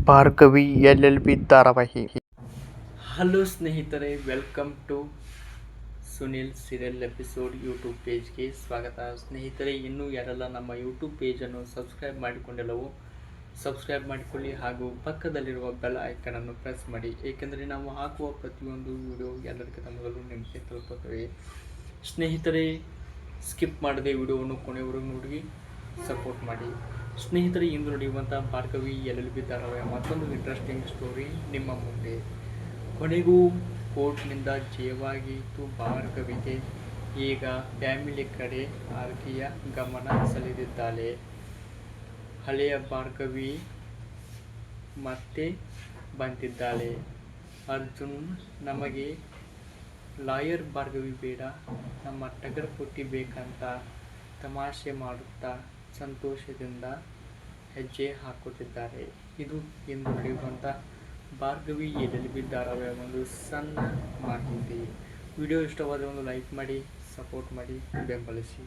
Bhargavi LLB ಧಾರಾವಾಹಿ. Hello ಸ್ನೇಹಿತರೆ, welcome to Sunil serial episode YouTube ಪೇಜ್ಗೆ ಸ್ವಾಗತ. ಸ್ನೇಹಿತರೆ, ಇನ್ನೂ ಯಾರೆಲ್ಲ ನಮ್ಮ ಯೂಟ್ಯೂಬ್ ಪೇಜನ್ನು ಸಬ್ಸ್ಕ್ರೈಬ್ ಮಾಡಿಕೊಂಡಿಲ್ಲವೋ ಸಬ್ಸ್ಕ್ರೈಬ್ ಮಾಡಿಕೊಳ್ಳಿ ಹಾಗೂ ಪಕ್ಕದಲ್ಲಿರುವ ಬೆಲ್ ಐಕನನ್ನು ಪ್ರೆಸ್ ಮಾಡಿ, ಏಕೆಂದರೆ ನಾವು ಹಾಕುವ ಪ್ರತಿಯೊಂದು ವಿಡಿಯೋ ಎಲ್ಲರಿಗಿಂತ ಮೊದಲು ನಿಮಗೆ ತಲುಪುತ್ತವೆ. ಸ್ನೇಹಿತರೆ, ಸ್ಕಿಪ್ ಮಾಡದೆ ವಿಡಿಯೋವನ್ನು ಕೊನೆಯವರೆಗೂ ನೋಡಿ ಸಪೋರ್ಟ್ ಮಾಡಿ. ಸ್ನೇಹಿತರೆ, ಇಂದು ನಡೆಯುವಂಥ ಭಾರ್ಗವಿ LLB ಧಾರಾವಾಹಿಯ ಮತ್ತೊಂದು ಇಂಟ್ರೆಸ್ಟಿಂಗ್ ಸ್ಟೋರಿ ನಿಮ್ಮ ಮುಂದೆ. ಕೊನೆಗೂ ಕೋರ್ಟ್ನಿಂದ ಜಯವಾಗಿತ್ತು ಭಾರ್ಗವಿಗೆ. ಈಗ ಫ್ಯಾಮಿಲಿ ಕಡೆ ಆರ್ತಿಯ ಗಮನ ಸೆಳೆದಿದ್ದಾಳೆ. ಹಳೆಯ ಭಾರ್ಗವಿ ಮತ್ತೆ ಬಂದಿದ್ದಾಳೆ. ಅರ್ಜುನ್, ನಮಗೆ ಲಾಯರ್ ಭಾರ್ಗವಿ ಬೇಡ, ನಮ್ಮ ಟಗರ್ ಪುಟ್ಟಿ ಬೇಕಂತ ತಮಾಷೆ ಮಾಡುತ್ತಾ ಸಂತೋಷದಿಂದ ಹೆಜ್ಜೆ ಹಾಕುತ್ತಿದ್ದಾರೆ. ಇದು ಇಂದು ನಡೆಯುವಂಥ ಭಾರ್ಗವಿ LLB ಧಾರಾವಾಹಿಯ ಒಂದು ಸಣ್ಣ ಮಾಹಿತಿ. ವಿಡಿಯೋ ಇಷ್ಟವಾದರೆ ಒಂದು ಲೈಕ್ ಮಾಡಿ, ಸಪೋರ್ಟ್ ಮಾಡಿ, ಬೆಂಬಲಿಸಿ.